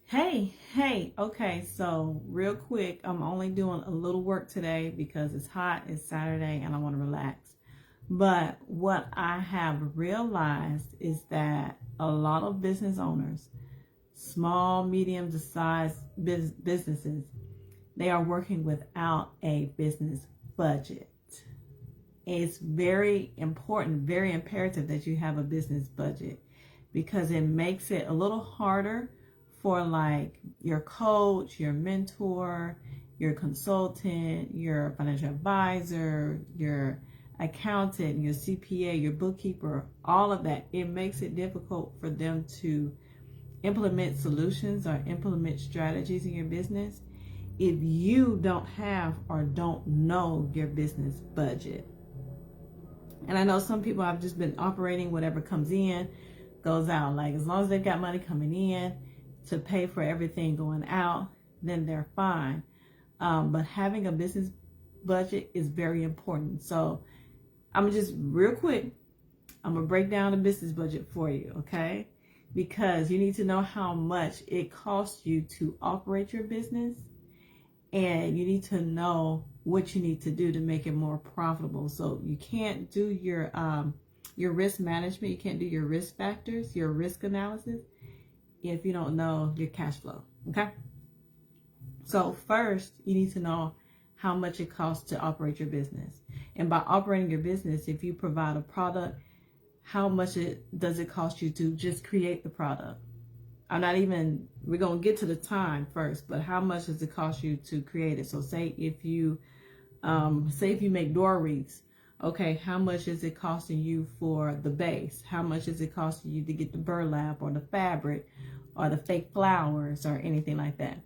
Hey, okay, so real quick, I'm only doing a little work today because it's hot, it's Saturday, and I want to relax. But what I have realized is that a lot of business owners, small, medium to size businesses, they are working without a business budget. It's very important, very imperative that you have a business budget because it makes it a little harder for like your coach, your mentor, your consultant, your financial advisor, your accountant, your CPA, your bookkeeper, all of that. It makes it difficult for them to implement solutions or implement strategies in your business if you don't have or don't know your business budget. And I know some people have just been operating whatever comes in, goes out. Like as long as they've got money coming in to pay for everything going out, then they're fine. But having a business budget is very important. So I'm just real quick, I'm going to break down the business budget for you, okay? Because you need to know how much it costs you to operate your business. And you need to know what you need to do to make it more profitable. So you can't do your risk management. You can't do your risk factors, your risk analysis, if you don't know your cash flow. Okay. So first, you need to know how much it costs to operate your business. And by operating your business, if you provide a product, how much does it cost you to just create the product? We're going to get to the time first, but how much does it cost you to create it? So say if you make door wreaths, okay, how much is it costing you for the base? How much is it costing you to get the burlap or the fabric or the fake flowers or anything like that?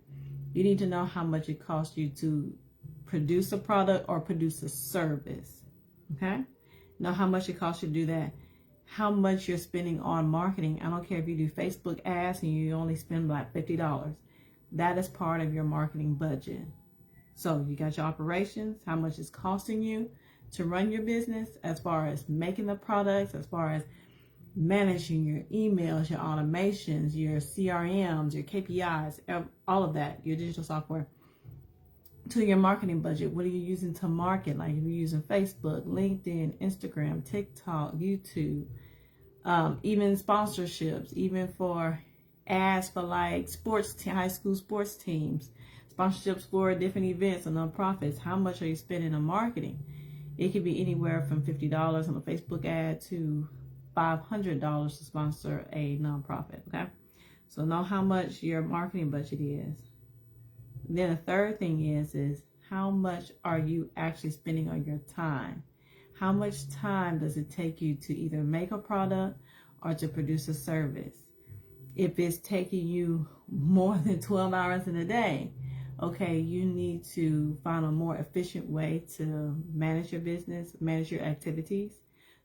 You need to know how much it costs you to produce a product or produce a service, okay? Know how much it costs you to do that. How much you're spending on marketing. I don't care if you do Facebook ads and you only spend like $50. That is part of your marketing budget. So you got your operations, how much it's costing you to run your business as far as making the products, as far as managing your emails, your automations, your CRMs, your KPIs, all of that, your digital software. To your marketing budget, what are you using to market? Like if you're using Facebook, LinkedIn, Instagram, TikTok, YouTube, even sponsorships, even for ads for like high school sports teams, sponsorships for different events and nonprofits. How much are you spending on marketing? It could be anywhere from $50 on a Facebook ad to $500 to sponsor a nonprofit. Okay, so know how much your marketing budget is. Then the third thing is how much are you actually spending on your time? How much time does it take you to either make a product or to produce a service? If it's taking you more than 12 hours in a day, okay, you need to find a more efficient way to manage your business, manage your activities,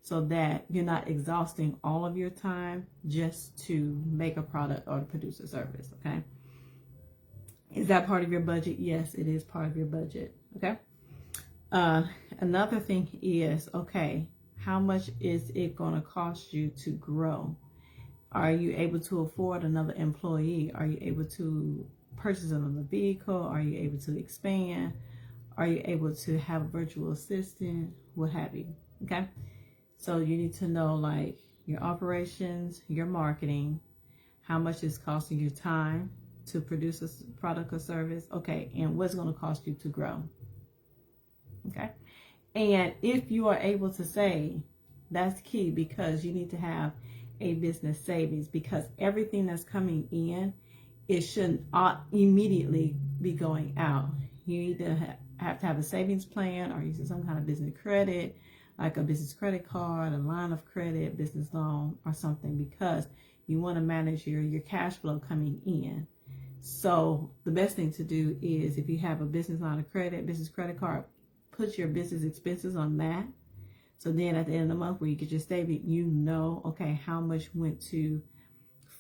so that you're not exhausting all of your time just to make a product or to produce a service, okay? Is that part of your budget? Yes, it is part of your budget. Okay. Another thing is, okay, how much is it going to cost you to grow? Are you able to afford another employee? Are you able to purchase another vehicle? Are you able to expand? Are you able to have a virtual assistant? What have you? Okay. So you need to know like your operations, your marketing, how much it's costing you time to produce a product or service, okay, and what's going to cost you to grow, okay? And if you are able to save, that's key, because you need to have a business savings, because everything that's coming in, it shouldn't immediately be going out. You either have to have a savings plan or use some kind of business credit, like a business credit card, a line of credit, business loan, or something, because you want to manage your cash flow coming in. So the best thing to do is, if you have a business line of credit, business credit card, put your business expenses on that. So then at the end of the month where you get your statement, you know, okay, how much went to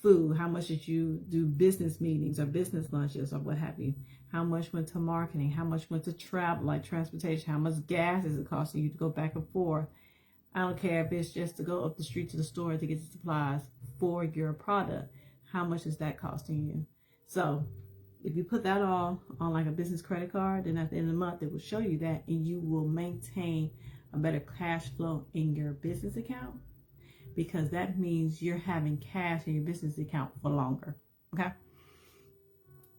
food? How much did you do business meetings or business lunches or what have you? How much went to marketing? How much went to travel, like transportation? How much gas is it costing you to go back and forth? I don't care if it's just to go up the street to the store to get the supplies for your product. How much is that costing you? So if you put that all on like a business credit card, then at the end of the month, it will show you that, and you will maintain a better cash flow in your business account, because that means you're having cash in your business account for longer. Okay.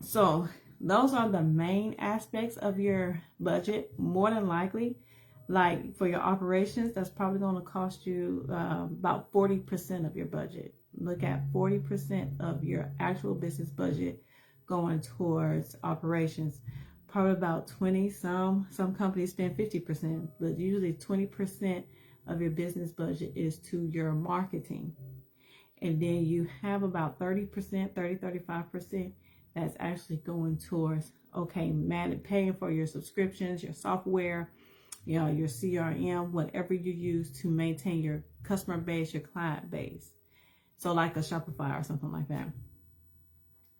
So those are the main aspects of your budget. More than likely, like for your operations, that's probably going to cost you about 40% of your budget. Look at 40% of your actual business budget going towards operations. Probably about 20. Some companies spend 50%, but usually 20% of your business budget is to your marketing. And then you have about 30%, 35% that's actually going towards, okay, paying for your subscriptions, your software, you know, your CRM, whatever you use to maintain your customer base, your client base. So like a Shopify or something like that.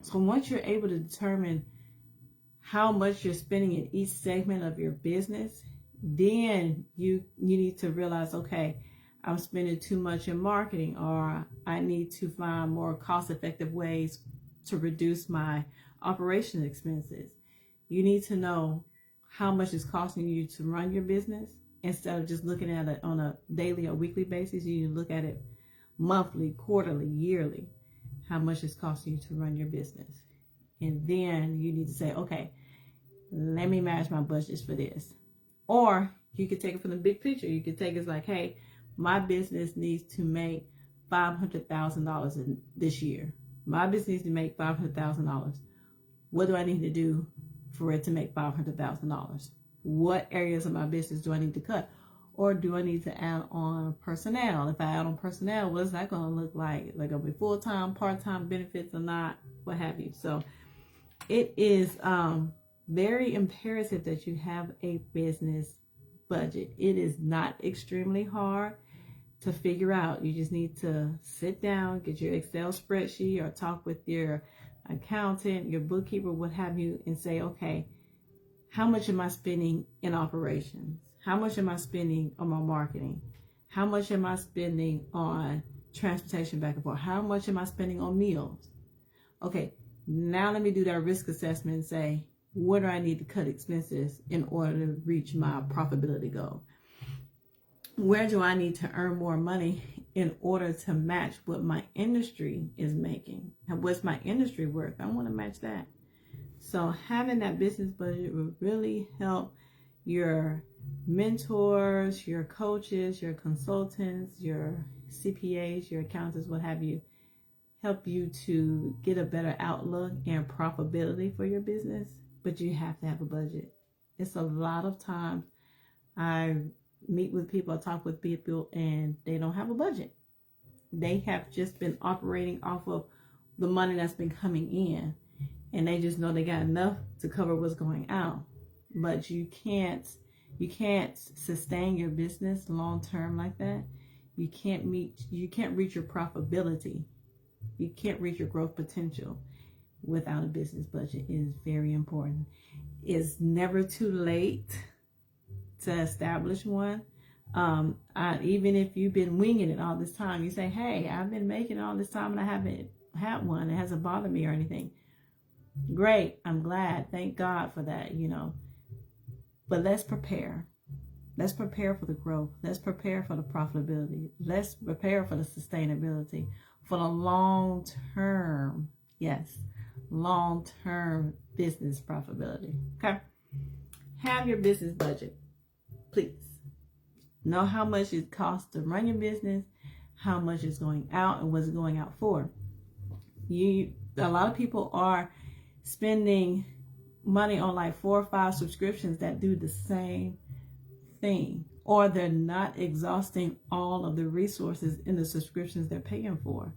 So once you're able to determine how much you're spending in each segment of your business, then you need to realize, okay, I'm spending too much in marketing, or I need to find more cost-effective ways to reduce my operation expenses. You need to know how much it's costing you to run your business instead of just looking at it on a daily or weekly basis. You need to look at it monthly, quarterly, yearly, how much it's costing you to run your business. And then you need to say, okay, let me match my budgets for this. Or you could take it from the big picture. You could take it as like, hey, my business needs to make $500,000 in this year. My business needs to make $500,000. What do I need to do for it to make $500,000? What areas of my business do I need to cut? Or do I need to add on personnel? If I add on personnel, what is that going to look like? Like, are we full-time, part-time, benefits or not, what have you? So it is very imperative that you have a business budget. It is not extremely hard to figure out. You just need to sit down, get your Excel spreadsheet, or talk with your accountant, your bookkeeper, what have you, and say, okay, how much am I spending in operations? How much am I spending on my marketing? How much am I spending on transportation back and forth? How much am I spending on meals? Okay, now let me do that risk assessment and say, where do I need to cut expenses in order to reach my profitability goal? Where do I need to earn more money in order to match what my industry is making? What's my industry worth? I want to match that. So having that business budget will really help your mentors, your coaches, your consultants, your CPAs, your accountants, what have you, help you to get a better outlook and profitability for your business. But you have to have a budget. It's a lot of times I meet with people, I talk with people, and they don't have a budget. They have just been operating off of the money that's been coming in, and they just know they got enough to cover what's going out. But you can't sustain your business long term like that. You can't reach your profitability. You can't reach your growth potential without a business budget. It is very important. It's never too late to establish one. Even if you've been winging it all this time, you say, hey, I've been making it all this time and I haven't had one. It hasn't bothered me or anything. Great. I'm glad. Thank God for that, you know. But let's prepare. Let's prepare for the growth. Let's prepare for the profitability. Let's prepare for the sustainability, for the long term. Yes, long term business profitability. Okay. Have your business budget, please. Know how much it costs to run your business, how much is going out, and what's it going out for. A lot of people are spending money on like 4 or 5 subscriptions that do the same thing, or they're not exhausting all of the resources in the subscriptions they're paying for.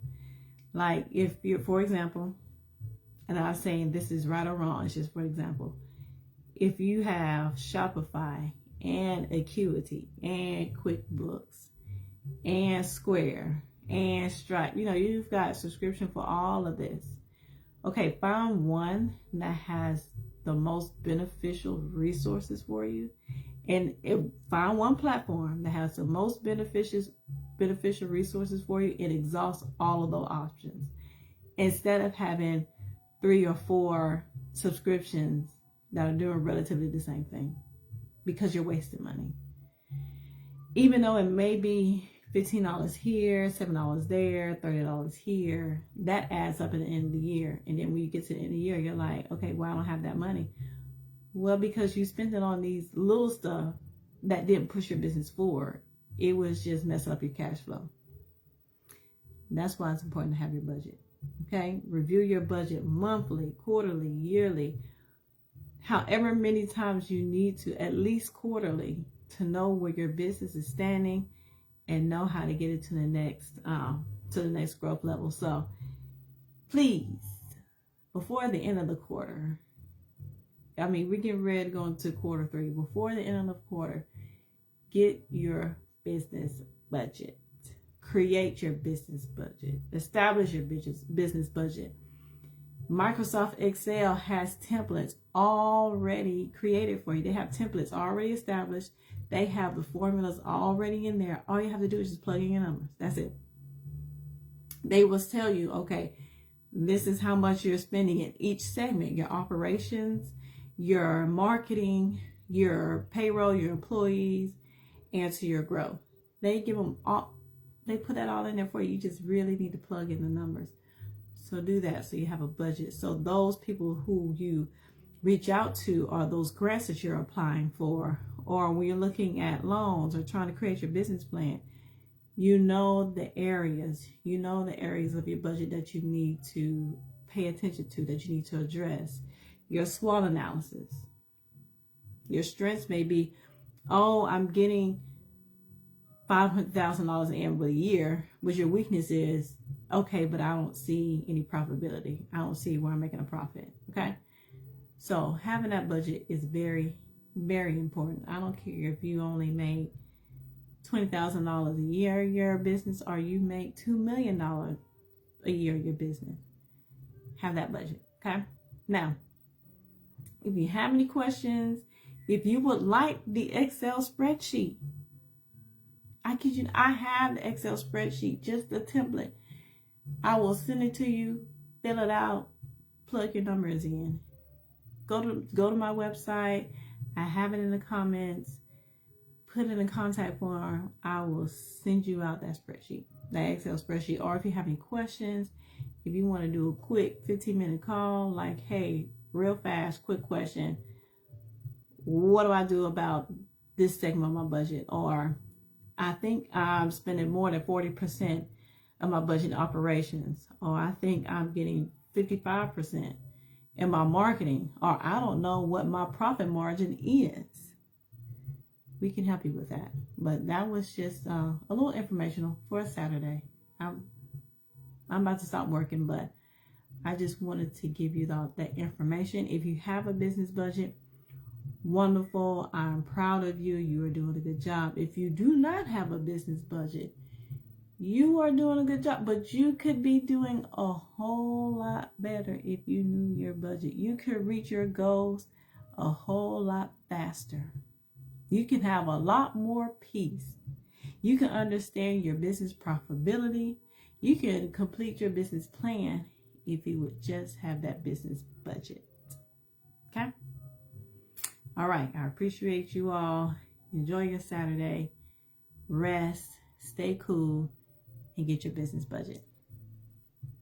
Like if you're, for example, and I'm not saying this is right or wrong, it's just for example, if you have Shopify and Acuity and QuickBooks and Square and Stripe, you know, you've got subscription for all of this. Okay, find one that has the most beneficial resources for you, and find one platform that has the most beneficial resources for you and exhaust all of those options, instead of having 3 or 4 subscriptions that are doing relatively the same thing, because you're wasting money. Even though it may be $15 here, $7 there, $30 here, that adds up at the end of the year. And then when you get to the end of the year, you're like, okay, well, I don't have that money. Well, because you spent it on these little stuff that didn't push your business forward. It was just messing up your cash flow. That's why it's important to have your budget. Okay? Review your budget monthly, quarterly, yearly, however many times you need to, at least quarterly, to know where your business is standing and know how to get it to the next growth level. So please, before the end of the quarter, we're getting ready to go into quarter 3. Before the end of the quarter, get your business budget. Create your business budget. Establish your business budget. Microsoft Excel has templates already created for you. They have templates already established. They have the formulas already in there. All you have to do is just plug in your numbers. That's it. They will tell you, okay, this is how much you're spending in each segment, your operations, your marketing, your payroll, your employees, and to your growth. They give them all, they put that all in there for you. You just really need to plug in the numbers. So do that so you have a budget. So those people who you reach out to are those grants that you're applying for, or when you're looking at loans or trying to create your business plan, you know the areas of your budget that you need to pay attention to, that you need to address. Your SWOT analysis. Your strengths may be, oh, I'm getting $500,000 in a year, which your weakness is, okay, but I don't see any profitability. I don't see where I'm making a profit. Okay. So having that budget is very, very important. I don't care if you only make $20,000 a year your business, or you make $2 million a year your business. Have that budget. Okay. Now, if you have any questions, if you would like the Excel spreadsheet, I kid you, I have the Excel spreadsheet, just the template. I will send it to you, fill it out, plug your numbers in. Go to my website. I have it in the comments. Put it in the contact form. I will send you out that spreadsheet, that Excel spreadsheet. Or if you have any questions, if you want to do a quick 15-minute call, like, hey, real fast, quick question, what do I do about this segment of my budget? Or I think I'm spending more than 40% of my budget in operations. Or I think I'm getting 55% in my marketing. Or I don't know what my profit margin is. We can help you with that. But that was just a little informational for a Saturday. I'm about to stop working, but I just wanted to give you that information. If you have a business budget, wonderful. I'm proud of you. You are doing a good job. If you do not have a business budget, you are doing a good job, but you could be doing a whole lot better if you knew your budget. You could reach your goals a whole lot faster. You can have a lot more peace. You can understand your business profitability. You can complete your business plan if you would just have that business budget. Okay? All right. I appreciate you all. Enjoy your Saturday. Rest. Stay cool. And get your business budget.